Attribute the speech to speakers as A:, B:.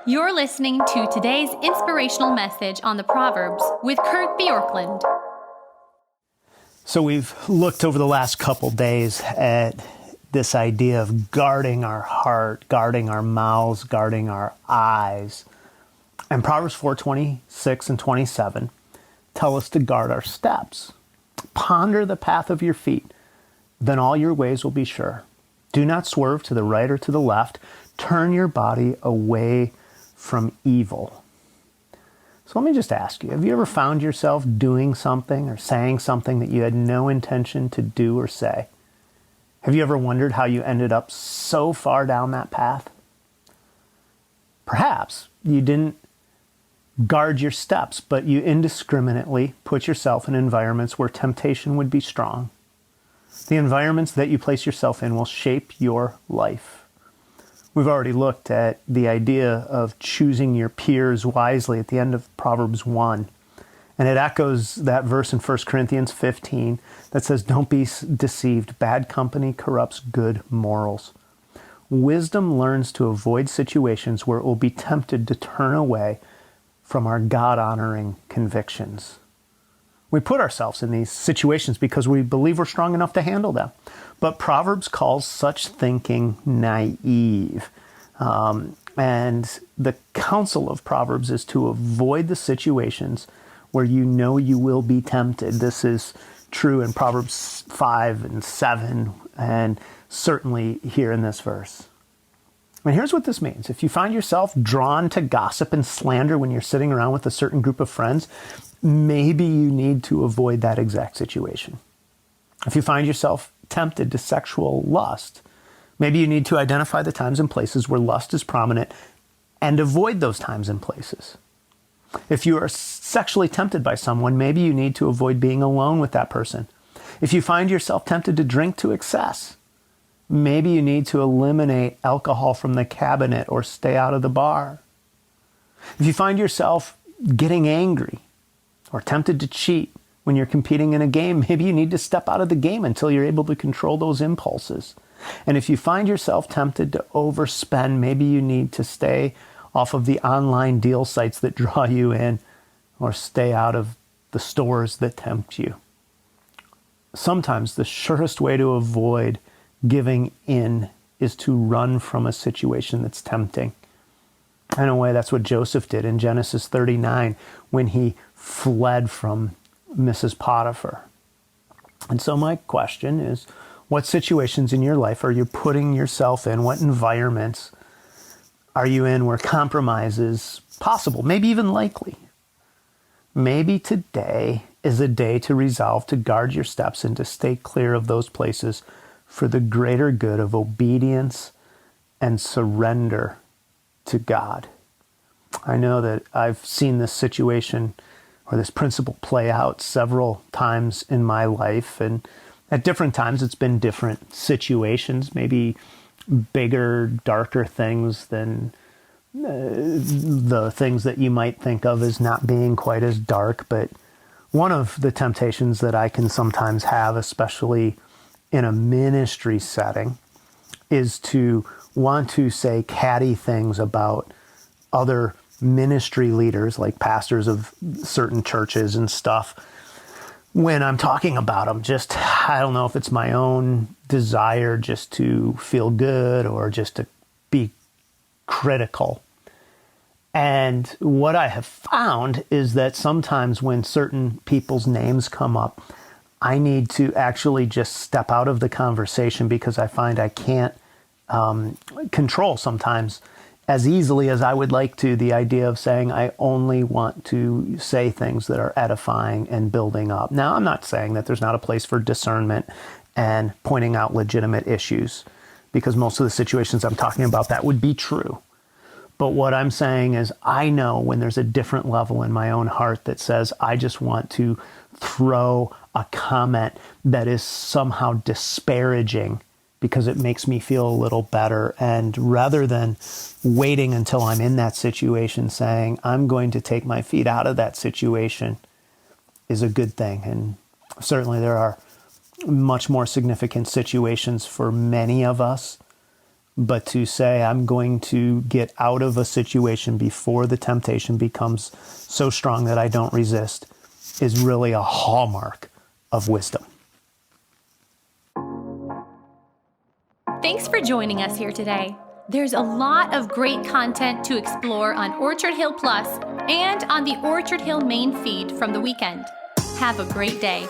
A: You're listening to today's inspirational message on the Proverbs with Kurt Bjorklund.
B: So we've looked over the last couple days at this idea of guarding our heart, guarding our mouths, guarding our eyes. And Proverbs 4:26 and 27 tell us to guard our steps. Ponder the path of your feet, then all your ways will be sure. Do not swerve to the right or to the left. Turn your body away from evil. So let me just ask you, have you ever found yourself doing something or saying something that you had no intention to do or say? Have you ever wondered how you ended up so far down that path? Perhaps you didn't guard your steps, but you indiscriminately put yourself in environments where temptation would be strong. The environments that you place yourself in will shape your life. We've already looked at the idea of choosing your peers wisely at the end of Proverbs 1. And it echoes that verse in 1 Corinthians 15 that says, "Don't be deceived. Bad company corrupts good morals." Wisdom learns to avoid situations where it will be tempted to turn away from our God-honoring convictions. We put ourselves in these situations because we believe we're strong enough to handle them. But Proverbs calls such thinking naive. And the counsel of Proverbs is to avoid the situations where you know you will be tempted. This is true in Proverbs 5 and 7, and certainly here in this verse. And here's what this means. If you find yourself drawn to gossip and slander when you're sitting around with a certain group of friends, maybe you need to avoid that exact situation. If you find yourself tempted to sexual lust, maybe you need to identify the times and places where lust is prominent and avoid those times and places. If you are sexually tempted by someone, maybe you need to avoid being alone with that person. If you find yourself tempted to drink to excess, maybe you need to eliminate alcohol from the cabinet or stay out of the bar. If you find yourself getting angry or tempted to cheat when you're competing in a game, maybe you need to step out of the game until you're able to control those impulses. And if you find yourself tempted to overspend, maybe you need to stay off of the online deal sites that draw you in or stay out of the stores that tempt you. Sometimes the surest way to avoid giving in is to run from a situation that's tempting. In a way, that's what Joseph did in Genesis 39 when he fled from Mrs. Potiphar. And so my question is, what situations in your life are you putting yourself in? What environments are you in where compromise is possible, maybe even likely? Maybe today is a day to resolve to guard your steps and to stay clear of those places for the greater good of obedience and surrender to God. I know that I've seen this situation or this principle play out several times in my life, and at different times it's been different situations, maybe bigger, darker things than the things that you might think of as not being quite as dark. But one of the temptations that I can sometimes have, especially in a ministry setting, is to want to say catty things about other ministry leaders, like pastors of certain churches and stuff, when I'm talking about them. Just, I don't know if it's my own desire just to feel good or just to be critical. And what I have found is that sometimes when certain people's names come up, I need to actually just step out of the conversation because I find I can't control sometimes as easily as I would like to the idea of saying I only want to say things that are edifying and building up. Now, I'm not saying that there's not a place for discernment and pointing out legitimate issues, because most of the situations I'm talking about, that would be true. But what I'm saying is I know when there's a different level in my own heart that says I just want to throw a comment that is somehow disparaging because it makes me feel a little better. And rather than waiting until I'm in that situation saying, I'm going to take my feet out of that situation, is a good thing. And certainly there are much more significant situations for many of us But to say, I'm going to get out of a situation before the temptation becomes so strong that I don't resist is really a hallmark of wisdom.
A: Thanks for joining us here today. There's a lot of great content to explore on Orchard Hill Plus and on the Orchard Hill main feed from the weekend. Have a great day.